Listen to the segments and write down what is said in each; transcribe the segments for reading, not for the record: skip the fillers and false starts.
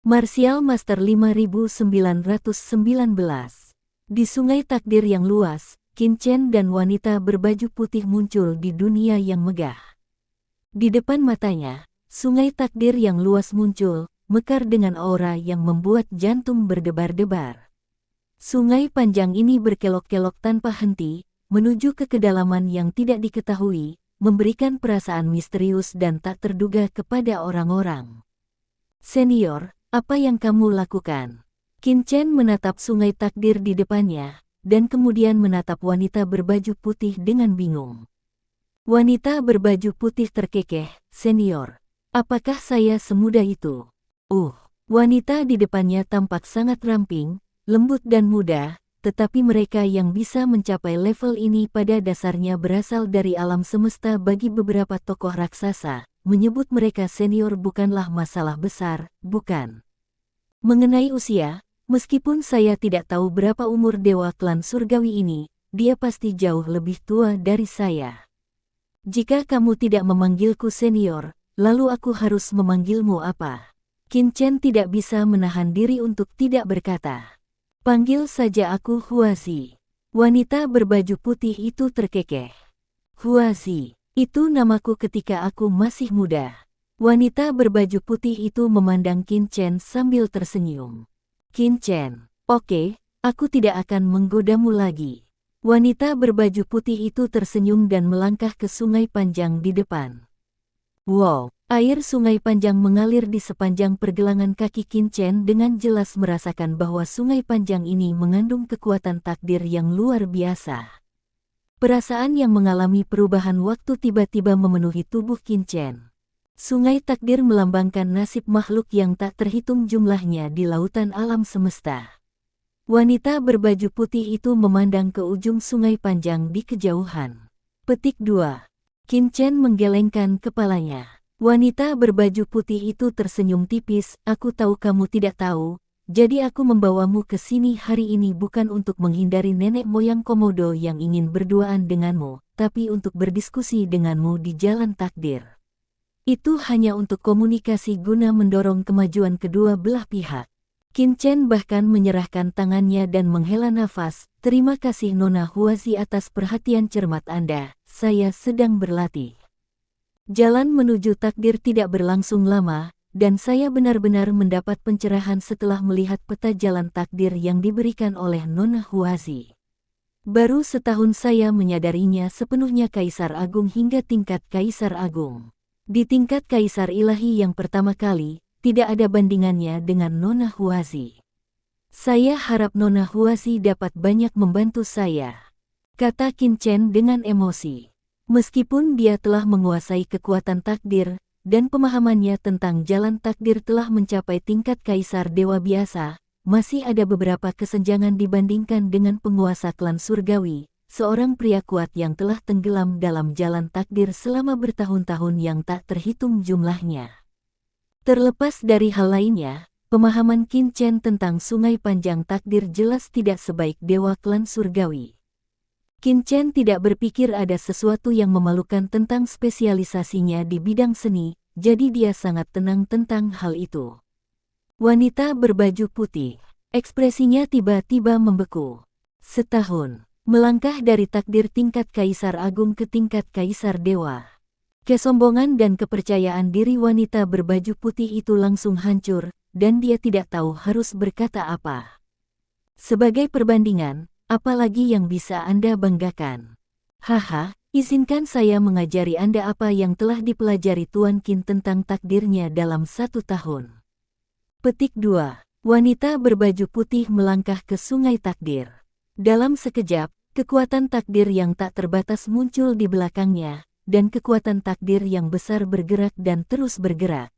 Martial Master 5919. Di sungai takdir yang luas, Qin Chen dan wanita berbaju putih muncul di dunia yang megah. Di depan matanya, sungai takdir yang luas muncul, mekar dengan aura yang membuat jantung berdebar-debar. Sungai panjang ini berkelok-kelok tanpa henti, menuju ke kedalaman yang tidak diketahui, memberikan perasaan misterius dan tak terduga kepada orang-orang. Senior, apa yang kamu lakukan? Qin Chen menatap sungai takdir di depannya, dan kemudian menatap wanita berbaju putih dengan bingung. Wanita berbaju putih terkekeh, senior. Apakah saya semudah itu? Wanita di depannya tampak sangat ramping, lembut dan muda, tetapi mereka yang bisa mencapai level ini pada dasarnya berasal dari alam semesta. Bagi beberapa tokoh raksasa, menyebut mereka senior bukanlah masalah besar, bukan? Mengenai usia, meskipun saya tidak tahu berapa umur dewa klan surgawi ini, dia pasti jauh lebih tua dari saya. Jika kamu tidak memanggilku senior, lalu aku harus memanggilmu apa? Qin Chen tidak bisa menahan diri untuk tidak berkata. Panggil saja aku Huazi. Wanita berbaju putih itu terkekeh. Huazi, itu namaku ketika aku masih muda. Wanita berbaju putih itu memandang Qin Chen sambil tersenyum. Qin Chen, oke, aku tidak akan menggodamu lagi. Wanita berbaju putih itu tersenyum dan melangkah ke sungai panjang di depan. Wow, air sungai panjang mengalir di sepanjang pergelangan kaki Qin Chen dengan jelas merasakan bahwa sungai panjang ini mengandung kekuatan takdir yang luar biasa. Perasaan yang mengalami perubahan waktu tiba-tiba memenuhi tubuh Qin Chen. Sungai takdir melambangkan nasib makhluk yang tak terhitung jumlahnya di lautan alam semesta. Wanita berbaju putih itu memandang ke ujung sungai panjang di kejauhan. Petik 2. Qin Chen menggelengkan kepalanya. Wanita berbaju putih itu tersenyum tipis, aku tahu kamu tidak tahu, jadi aku membawamu ke sini hari ini bukan untuk menghindari nenek moyang Komodo yang ingin berduaan denganmu, tapi untuk berdiskusi denganmu di jalan takdir. Itu hanya untuk komunikasi guna mendorong kemajuan kedua belah pihak. Qin Chen bahkan menyerahkan tangannya dan menghela nafas. Terima kasih Nona Huazi atas perhatian cermat Anda, saya sedang berlatih. Jalan menuju takdir tidak berlangsung lama, dan saya benar-benar mendapat pencerahan setelah melihat peta jalan takdir yang diberikan oleh Nona Huazi. Baru setahun saya menyadarinya sepenuhnya Kaisar Agung hingga tingkat Kaisar Agung. Di tingkat Kaisar Ilahi yang pertama kali, tidak ada bandingannya dengan Nona Huazi. Saya harap Nona Huazi dapat banyak membantu saya, kata Qin Chen dengan emosi. Meskipun dia telah menguasai kekuatan takdir, dan pemahamannya tentang jalan takdir telah mencapai tingkat Kaisar Dewa biasa, masih ada beberapa kesenjangan dibandingkan dengan penguasa klan surgawi. Seorang pria kuat yang telah tenggelam dalam jalan takdir selama bertahun-tahun yang tak terhitung jumlahnya. Terlepas dari hal lainnya, pemahaman Qin Chen tentang sungai panjang takdir jelas tidak sebaik dewa klan surgawi. Qin Chen tidak berpikir ada sesuatu yang memalukan tentang spesialisasinya di bidang seni, jadi dia sangat tenang tentang hal itu. Wanita berbaju putih, ekspresinya tiba-tiba membeku. Setahun. Melangkah dari takdir tingkat Kaisar Agung ke tingkat Kaisar Dewa. Kesombongan dan kepercayaan diri wanita berbaju putih itu langsung hancur, dan dia tidak tahu harus berkata apa. Sebagai perbandingan, apa lagi yang bisa Anda banggakan? Haha, izinkan saya mengajari Anda apa yang telah dipelajari Tuan Qin tentang takdirnya dalam 1 tahun. Petik 2. Wanita berbaju putih melangkah ke sungai takdir. Dalam sekejap, kekuatan takdir yang tak terbatas muncul di belakangnya, dan kekuatan takdir yang besar bergerak dan terus bergerak.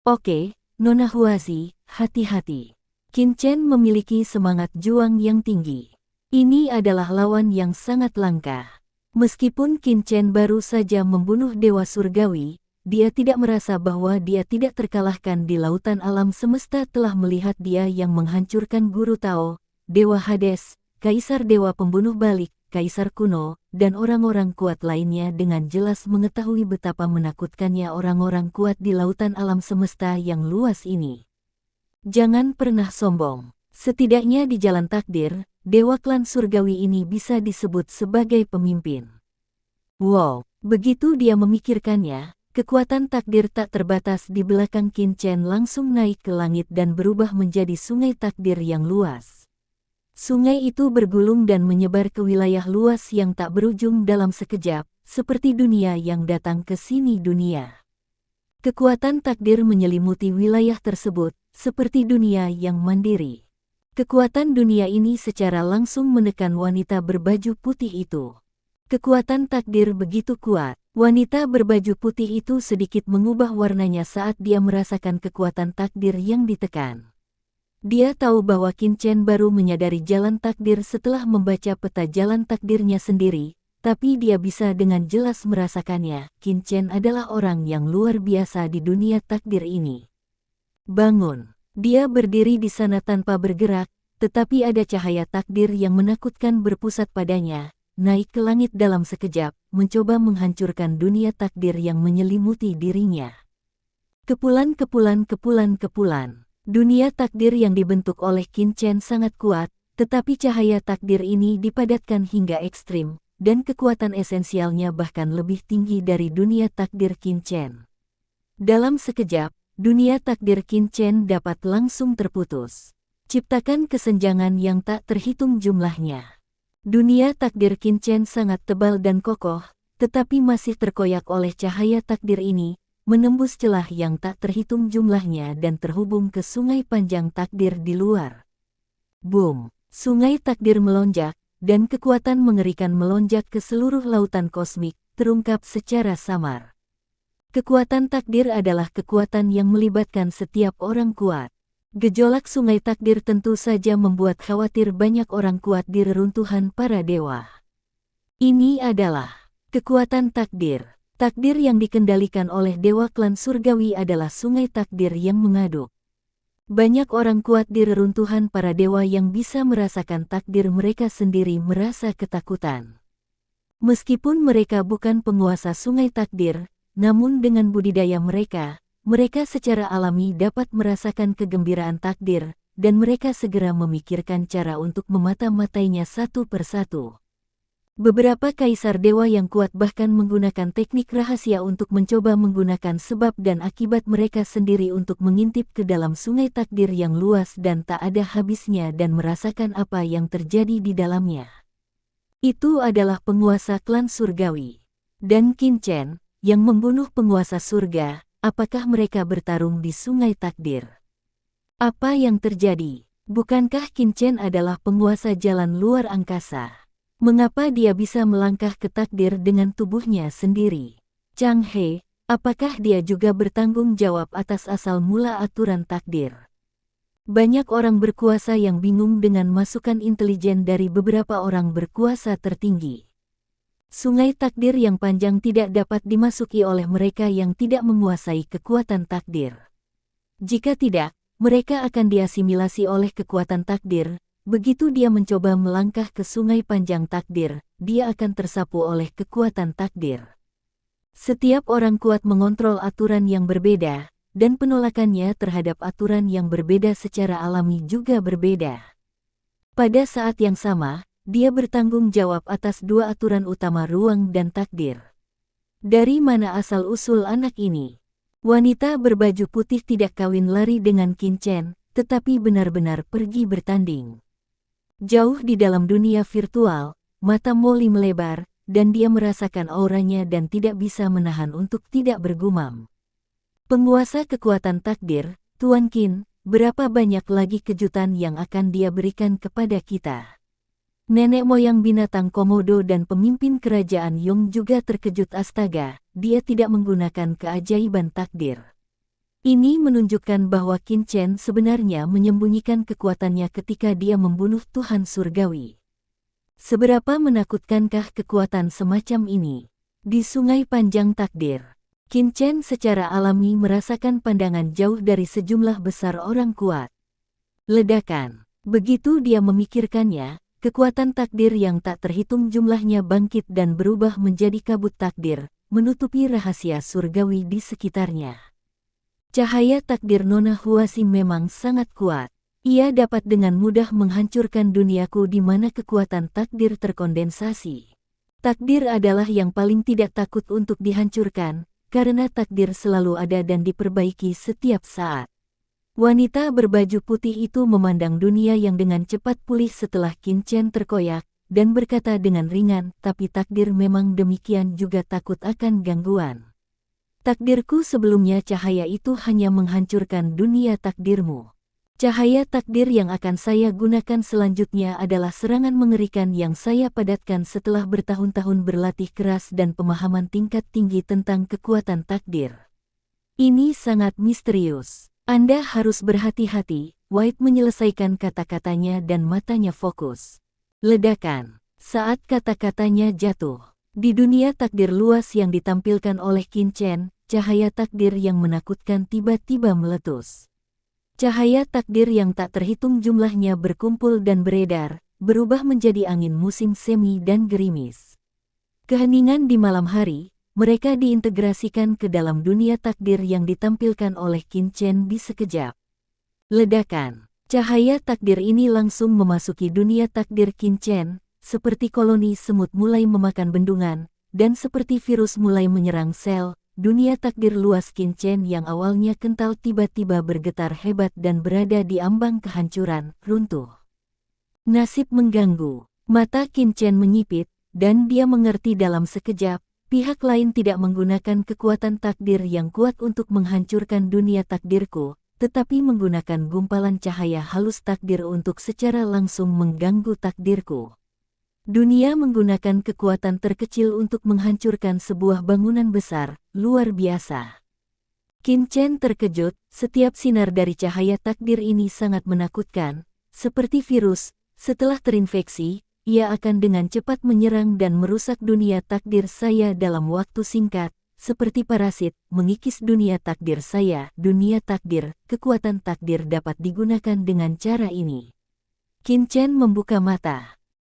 Oke, Nona Huazi, hati-hati. Qin Chen memiliki semangat juang yang tinggi. Ini adalah lawan yang sangat langka. Meskipun Qin Chen baru saja membunuh Dewa Surgawi, dia tidak merasa bahwa dia tidak terkalahkan di lautan alam semesta telah melihat dia yang menghancurkan Guru Tao, Dewa Hades, Kaisar Dewa Pembunuh Balik, Kaisar Kuno, dan orang-orang kuat lainnya dengan jelas mengetahui betapa menakutkannya orang-orang kuat di lautan alam semesta yang luas ini. Jangan pernah sombong. Setidaknya di jalan takdir, dewa klan surgawi ini bisa disebut sebagai pemimpin. Wow, begitu dia memikirkannya, kekuatan takdir tak terbatas di belakang Qin Chen langsung naik ke langit dan berubah menjadi sungai takdir yang luas. Sungai itu bergulung dan menyebar ke wilayah luas yang tak berujung dalam sekejap, seperti dunia yang datang ke sini dunia. Kekuatan takdir menyelimuti wilayah tersebut, seperti dunia yang mandiri. Kekuatan dunia ini secara langsung menekan wanita berbaju putih itu. Kekuatan takdir begitu kuat, wanita berbaju putih itu sedikit mengubah warnanya saat dia merasakan kekuatan takdir yang ditekan. Dia tahu bahwa Qin Chen baru menyadari jalan takdir setelah membaca peta jalan takdirnya sendiri, tapi dia bisa dengan jelas merasakannya. Qin Chen adalah orang yang luar biasa di dunia takdir ini. Bangun. Dia berdiri di sana tanpa bergerak, tetapi ada cahaya takdir yang menakutkan berpusat padanya, naik ke langit dalam sekejap, mencoba menghancurkan dunia takdir yang menyelimuti dirinya. Kepulan. Dunia takdir yang dibentuk oleh Qin Chen sangat kuat, tetapi cahaya takdir ini dipadatkan hingga ekstrim, dan kekuatan esensialnya bahkan lebih tinggi dari dunia takdir Qin Chen. Dalam sekejap, dunia takdir Qin Chen dapat langsung terputus. Ciptakan kesenjangan yang tak terhitung jumlahnya. Dunia takdir Qin Chen sangat tebal dan kokoh, tetapi masih terkoyak oleh cahaya takdir ini, menembus celah yang tak terhitung jumlahnya dan terhubung ke sungai panjang takdir di luar. Boom! Sungai takdir melonjak, dan kekuatan mengerikan melonjak ke seluruh lautan kosmik, terungkap secara samar. Kekuatan takdir adalah kekuatan yang melibatkan setiap orang kuat. Gejolak sungai takdir tentu saja membuat khawatir banyak orang kuat di reruntuhan para dewa. Ini adalah kekuatan takdir. Takdir yang dikendalikan oleh dewa klan surgawi adalah sungai takdir yang mengaduk. Banyak orang kuat di reruntuhan para dewa yang bisa merasakan takdir mereka sendiri merasa ketakutan. Meskipun mereka bukan penguasa sungai takdir, namun dengan budidaya mereka secara alami dapat merasakan kegembiraan takdir, dan mereka segera memikirkan cara untuk memata-matainya satu persatu. Beberapa kaisar dewa yang kuat bahkan menggunakan teknik rahasia untuk mencoba menggunakan sebab dan akibat mereka sendiri untuk mengintip ke dalam sungai takdir yang luas dan tak ada habisnya dan merasakan apa yang terjadi di dalamnya. Itu adalah penguasa klan surgawi. Dan Qin Chen, yang membunuh penguasa surga, apakah mereka bertarung di sungai takdir? Apa yang terjadi? Bukankah Qin Chen adalah penguasa jalan luar angkasa? Mengapa dia bisa melangkah ke takdir dengan tubuhnya sendiri? Chang He, apakah dia juga bertanggung jawab atas asal mula aturan takdir? Banyak orang berkuasa yang bingung dengan masukan intelijen dari beberapa orang berkuasa tertinggi. Sungai takdir yang panjang tidak dapat dimasuki oleh mereka yang tidak menguasai kekuatan takdir. Jika tidak, mereka akan diasimilasi oleh kekuatan takdir. Begitu dia mencoba melangkah ke sungai panjang takdir, dia akan tersapu oleh kekuatan takdir. Setiap orang kuat mengontrol aturan yang berbeda, dan penolakannya terhadap aturan yang berbeda secara alami juga berbeda. Pada saat yang sama, dia bertanggung jawab atas dua aturan utama ruang dan takdir. Dari mana asal-usul anak ini? Wanita berbaju putih tidak kawin lari dengan Qin Chen, tetapi benar-benar pergi bertanding. Jauh di dalam dunia virtual, mata Molly melebar, dan dia merasakan auranya dan tidak bisa menahan untuk tidak bergumam. Penguasa kekuatan takdir, Tuan Qin, berapa banyak lagi kejutan yang akan dia berikan kepada kita? Nenek moyang binatang Komodo dan pemimpin kerajaan Yong juga terkejut. Astaga, dia tidak menggunakan keajaiban takdir. Ini menunjukkan bahwa Qin Chen sebenarnya menyembunyikan kekuatannya ketika dia membunuh Tuhan Surgawi. Seberapa menakutkankah kekuatan semacam ini? Di sungai panjang takdir, Qin Chen secara alami merasakan pandangan jauh dari sejumlah besar orang kuat. Ledakan. Begitu dia memikirkannya, kekuatan takdir yang tak terhitung jumlahnya bangkit dan berubah menjadi kabut takdir, menutupi rahasia surgawi di sekitarnya. Cahaya takdir Nona Huasim memang sangat kuat. Ia dapat dengan mudah menghancurkan duniaku di mana kekuatan takdir terkondensasi. Takdir adalah yang paling tidak takut untuk dihancurkan, karena takdir selalu ada dan diperbaiki setiap saat. Wanita berbaju putih itu memandang dunia yang dengan cepat pulih setelah Qin Chen terkoyak, dan berkata dengan ringan, tapi takdir memang demikian juga takut akan gangguan. Takdirku sebelumnya cahaya itu hanya menghancurkan dunia takdirmu. Cahaya takdir yang akan saya gunakan selanjutnya adalah serangan mengerikan yang saya padatkan setelah bertahun-tahun berlatih keras dan pemahaman tingkat tinggi tentang kekuatan takdir. Ini sangat misterius. Anda harus berhati-hati, White menyelesaikan kata-katanya dan matanya fokus. Ledakan. Saat kata-katanya jatuh. Di dunia takdir luas yang ditampilkan oleh Qin Chen, cahaya takdir yang menakutkan tiba-tiba meletus. Cahaya takdir yang tak terhitung jumlahnya berkumpul dan beredar, berubah menjadi angin musim semi dan gerimis. Keheningan di malam hari, mereka diintegrasikan ke dalam dunia takdir yang ditampilkan oleh Qin Chen di sekejap. Ledakan. Cahaya takdir ini langsung memasuki dunia takdir Qin Chen, seperti koloni semut mulai memakan bendungan, dan seperti virus mulai menyerang sel, dunia takdir luas Qin Chen yang awalnya kental tiba-tiba bergetar hebat dan berada di ambang kehancuran, runtuh. Nasib mengganggu. Mata Qin Chen menyipit, dan dia mengerti dalam sekejap, pihak lain tidak menggunakan kekuatan takdir yang kuat untuk menghancurkan dunia takdirku, tetapi menggunakan gumpalan cahaya halus takdir untuk secara langsung mengganggu takdirku. Dunia menggunakan kekuatan terkecil untuk menghancurkan sebuah bangunan besar, luar biasa. Qin Chen terkejut, setiap sinar dari cahaya takdir ini sangat menakutkan, seperti virus, setelah terinfeksi, ia akan dengan cepat menyerang dan merusak dunia takdir saya dalam waktu singkat, seperti parasit, mengikis dunia takdir saya. Dunia takdir, kekuatan takdir dapat digunakan dengan cara ini. Qin Chen membuka mata.